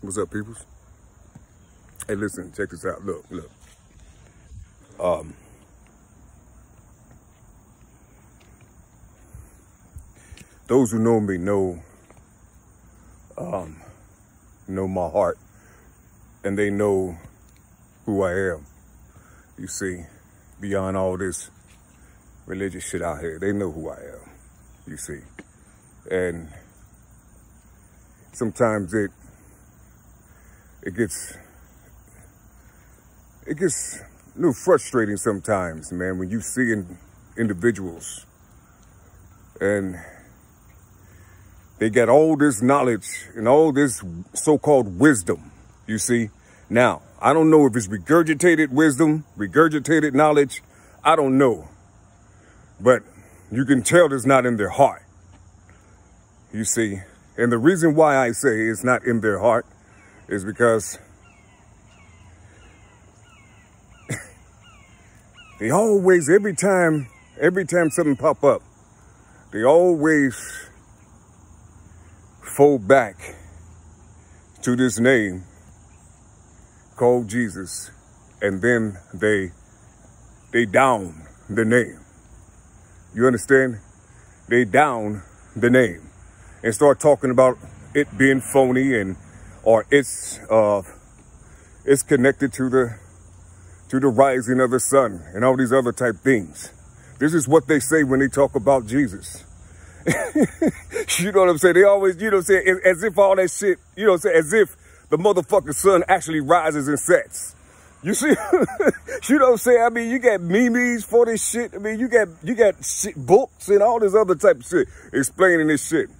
What's up, peoples? Hey, listen, check this out. Look. Those who know me know my heart, and they know who I am. You see, beyond all this religious shit out here, they know who I am. You see, and sometimes it gets a little frustrating sometimes, man, when you see individuals and they got all this knowledge and all this so-called wisdom, you see. Now, I don't know if it's regurgitated wisdom, regurgitated knowledge, I don't know. But you can tell it's not in their heart, you see. And the reason why I say it's not in their heart is because they always, every time something pop up, they always fold back to this name called Jesus, and then they down the name. You understand? They down the name and start talking about it being phony or it's connected to the rising of the sun and all these other type things. This is what they say when they talk about Jesus. You know what I'm saying? They always, you know what I'm saying, as if all that shit, you know what I'm saying, as if the motherfucking sun actually rises and sets. You see, you know what I'm saying? I mean, you got memes for this shit. I mean, you got shit, books and all this other type of shit explaining this shit.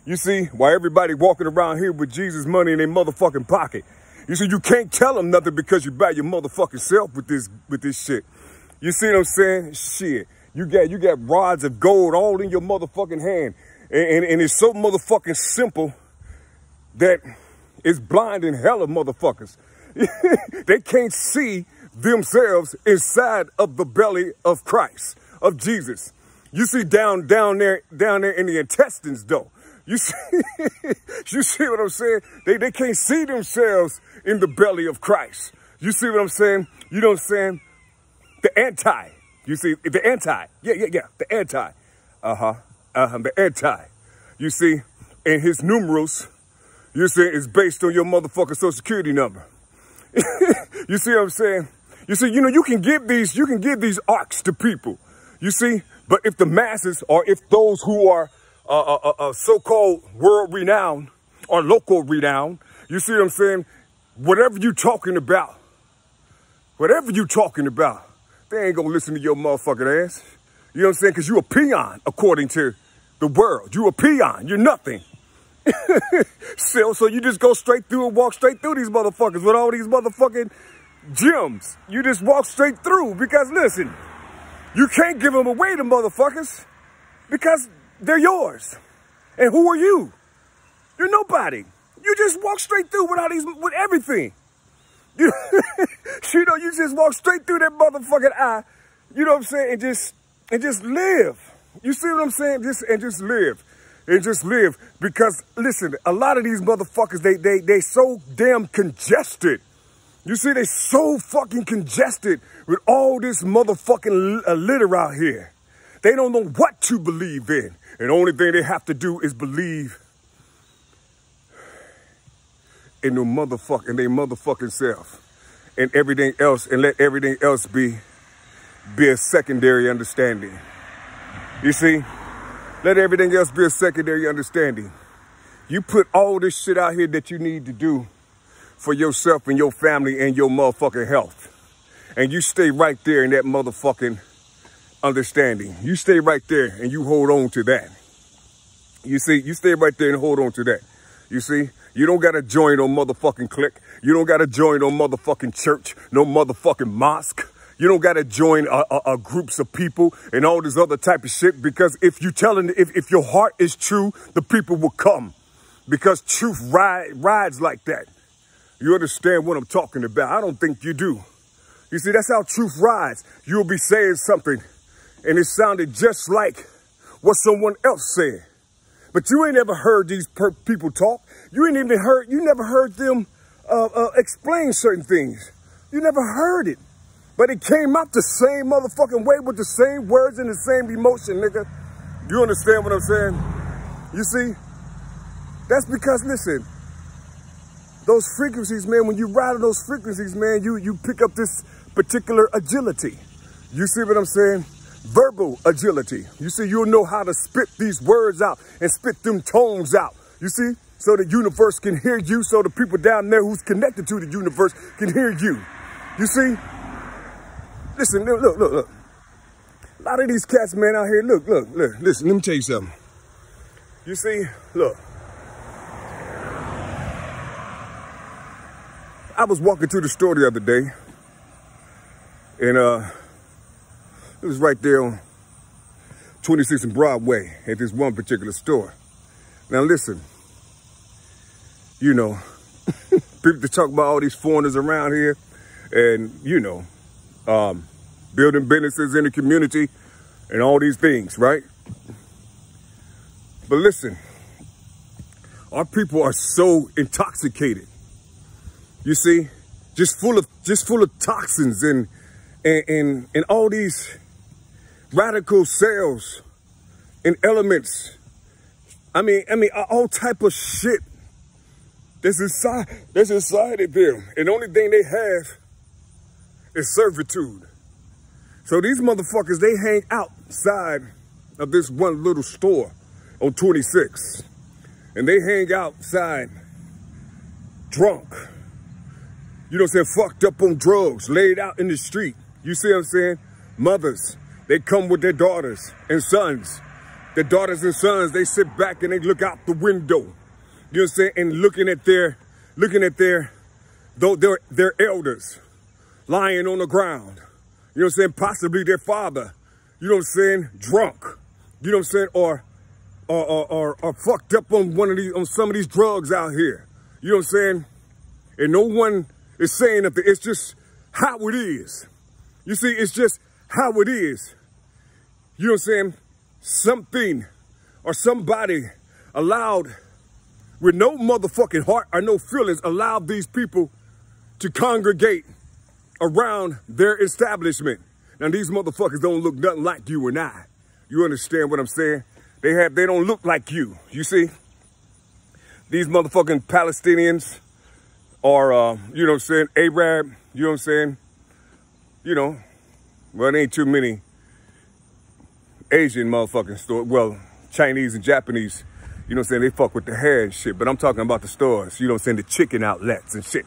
You see, while everybody walking around here with Jesus money in their motherfucking pocket. You see, you can't tell them nothing because you buy your motherfucking self with this shit. You see what I'm saying? Shit. You got rods of gold all in your motherfucking hand. And it's so motherfucking simple that it's blinding hell of motherfuckers. They can't see themselves inside of the belly of Christ, of Jesus. You see down there in the intestines though. You see what I'm saying? They can't see themselves in the belly of Christ. You see what I'm saying? You know what I'm saying? The anti. You see, the anti. Yeah. The anti. The anti. You see, and his numerals, you see, is based on your motherfucking social security number. You see what I'm saying? You see, you know, you can give these arcs to people. You see, but if the masses, or if those who are so-called world renowned or local renowned, you see what I'm saying? Whatever you talking about, they ain't gonna listen to your motherfucking ass. You know what I'm saying? Because you a peon, according to the world. You a peon. You're nothing. So you just go straight through and walk straight through these motherfuckers with all these motherfucking gems. You just walk straight through because, listen, you can't give them away to motherfuckers because they're yours. And who are you? You're nobody. You just walk straight through with everything. You know, you just walk straight through that motherfucking eye, you know what I'm saying, and just live. You see what I'm saying? Just live. And just live. Because listen, a lot of these motherfuckers, they so damn congested. You see, they so fucking congested with all this motherfucking litter out here. They don't know what to believe in. And the only thing they have to do is believe in their motherfucking self, and everything else, and let everything else be a secondary understanding. You see, let everything else be a secondary understanding. You put all this shit out here that you need to do for yourself and your family and your motherfucking health, and you stay right there in that motherfucking understanding. You stay right there and you hold on to that. You see, you stay right there and hold on to that. You see, you don't got to join no motherfucking clique. You don't got to join no motherfucking church, no motherfucking mosque. You don't got to join groups of people and all this other type of shit, because if your heart is true, the people will come, because truth rides like that. You understand what I'm talking about? I don't think you do. You see, that's how truth rides. You'll be saying something and it sounded just like what someone else said. But you ain't ever heard these people talk. You never heard them explain certain things. You never heard it. But it came out the same motherfucking way with the same words and the same emotion, nigga. You understand what I'm saying? You see? That's because, listen, those frequencies, man, when you ride on those frequencies, man, you pick up this particular agility. You see what I'm saying? Verbal agility. You see, you'll know how to spit these words out and spit them tones out. You see? So the universe can hear you, so the people down there who's connected to the universe can hear you. You see? Listen, look. A lot of these cats, man, out here, look, listen, let me tell you something. You see, look. I was walking through the store the other day, and it was right there on 26th and Broadway at this one particular store. Now listen, you know, people talk about all these foreigners around here and, you know, building businesses in the community and all these things, right? But listen, our people are so intoxicated. You see, just full of toxins and all these radical cells and elements. I mean, all type of shit that's inside of them. And the only thing they have is servitude. So these motherfuckers, they hang outside of this one little store on 26. And they hang outside drunk. You know what I'm saying? Fucked up on drugs, laid out in the street. You see what I'm saying? Mothers, they come with their daughters and sons. Their daughters and sons, they sit back and they look out the window. You know what I'm saying? And looking at their elders lying on the ground. You know what I'm saying? Possibly their father. You know what I'm saying? Drunk. You know what I'm saying? Or fucked up on some of these drugs out here. You know what I'm saying? And no one is saying nothing. It's just how it is. You see, it's just how it is. You know what I'm saying? Something or somebody allowed, with no motherfucking heart or no feelings, allowed these people to congregate around their establishment. Now, these motherfuckers don't look nothing like you and I. You understand what I'm saying? They don't look like you. You see? These motherfucking Palestinians are, you know what I'm saying, Arab, you know what I'm saying? You know, well, there ain't too many Asian motherfucking stores. Well, Chinese and Japanese, you know what I'm saying, they fuck with the hair and shit. But I'm talking about the stores, you know what I'm saying, the chicken outlets and shit.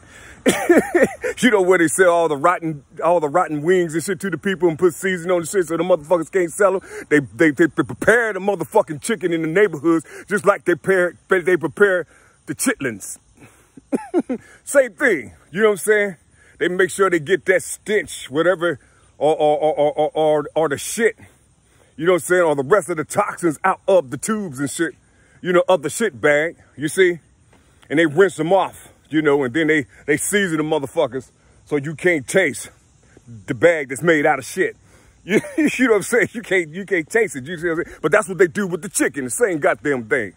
You know, where they sell all the rotten wings and shit to the people and put seasoning on the shit so the motherfuckers can't sell them. They prepare the motherfucking chicken in the neighborhoods just like they prepare the chitlins. Same thing, you know what I'm saying? They make sure they get that stench, whatever, or the shit, you know what I'm saying, or the rest of the toxins out of the tubes and shit, you know, of the shit bag, you see? And they rinse them off, you know, and then they season the motherfuckers so you can't taste the bag that's made out of shit. You know what I'm saying? You can't taste it, you see what I'm saying? But that's what they do with the chicken, the same goddamn thing.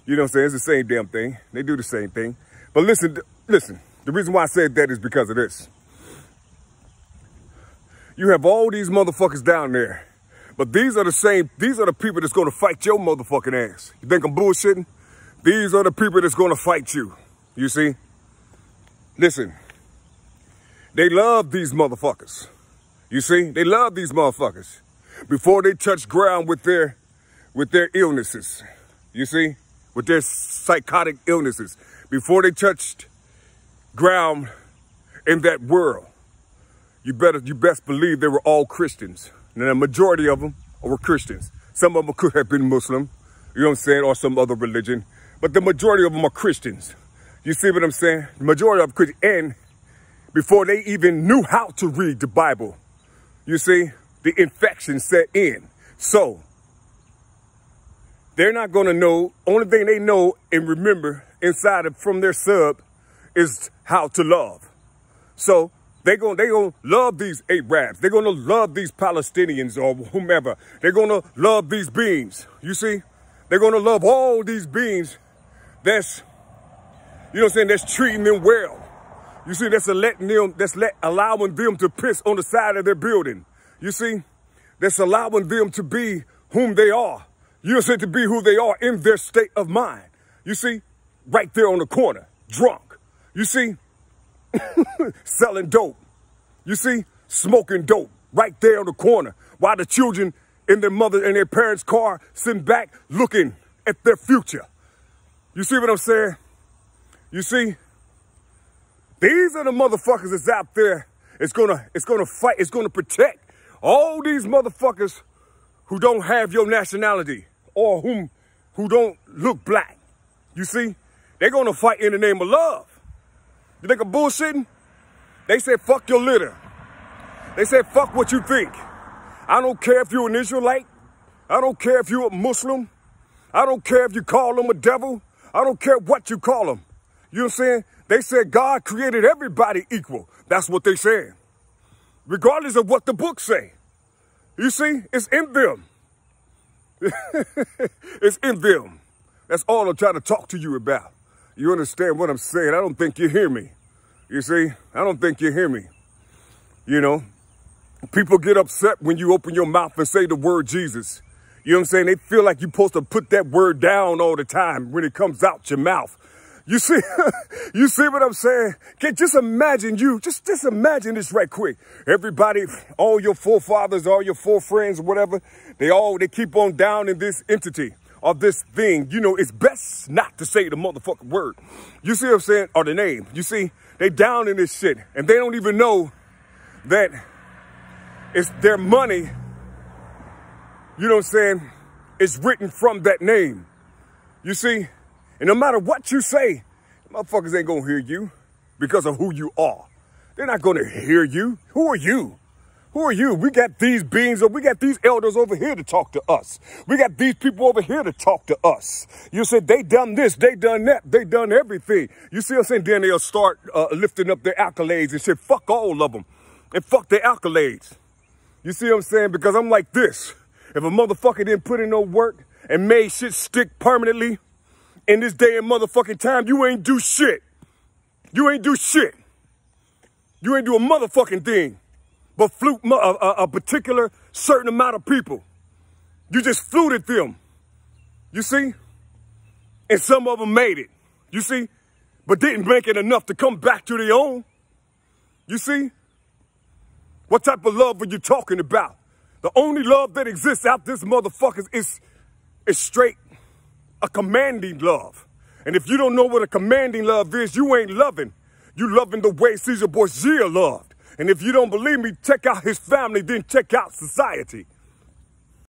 You know what I'm saying? It's the same damn thing. They do the same thing. But listen, the reason why I said that is because of this. You have all these motherfuckers down there, but these are the people that's gonna fight your motherfucking ass. You think I'm bullshitting? These are the people that's gonna fight you, you see? Listen, they love these motherfuckers. You see, they love these motherfuckers before they touch ground with their illnesses, you see? With their psychotic illnesses. Before they touched ground in that world, you best believe they were all Christians. And the majority of them were Christians. Some of them could have been Muslim, you know what I'm saying, or some other religion. But the majority of them are Christians. You see what I'm saying? The majority of them Christians. And before they even knew how to read the Bible, you see, the infection set in. So, they're not going to know. Only thing they know and remember inside of from their sub is how to love. So they're gonna love these Arabs. They're gonna love these Palestinians or whomever. They're gonna love these beings. You see, They're going to love all these beings that's, you know what I'm saying, that's treating them well. You see, that's allowing them to piss on the side of their building. You see, that's allowing them to be whom they are. You know what I'm saying, to be who they are in their state of mind. You see, right there on the corner, drunk. You see, selling dope. You see, smoking dope right there on the corner while the children in their mother and their parents' car sitting back looking at their future. You see what I'm saying? You see, these are the motherfuckers that's out there. It's gonna fight, it's gonna protect all these motherfuckers who don't have your nationality or who don't look black. You see, they're gonna fight in the name of love. You think I'm bullshitting? They said, fuck your litter. They said, fuck what you think. I don't care if you're an Israelite. I don't care if you're a Muslim. I don't care if you call them a devil. I don't care what you call them. You know what I'm saying? They said God created everybody equal. That's what they said. Regardless of what the books say. You see, it's in them. It's in them. That's all I'm trying to talk to you about. You understand what I'm saying? I don't think you hear me. You see, I don't think you hear me. You know, people get upset when you open your mouth and say the word Jesus. You know what I'm saying? They feel like you're supposed to put that word down all the time when it comes out your mouth. You see, you see what I'm saying? Just imagine just imagine this right quick. Everybody, all your forefathers, all your forefriends, whatever, they keep on down in this entity or this thing. You know, it's best not to say the motherfucking word. You see what I'm saying? Or the name. You see, they down in this shit and they don't even know that it's their money. You know what I'm saying? It's written from that name. You see? And no matter what you say, motherfuckers ain't gonna hear you because of who you are. They're not gonna hear you. Who are you? Who are you? We got these beings, or we got these elders over here to talk to us. We got these people over here to talk to us. You said they done this, they done that, they done everything. You see what I'm saying? Then they'll start lifting up their accolades and shit. Fuck all of them. And fuck their accolades. You see what I'm saying? Because I'm like this. If a motherfucker didn't put in no work and made shit stick permanently, in this day and motherfucking time, you ain't do shit. You ain't do shit. You ain't do a motherfucking thing but flute a particular certain amount of people. You just fluted them. You see? And some of them made it. You see? But didn't make it enough to come back to their own. You see? What type of love are you talking about? The only love that exists out this motherfucker is straight a commanding love. And if you don't know what a commanding love is, you ain't loving. You loving the way Caesar Borgia loved. And if you don't believe me, check out his family, then check out society.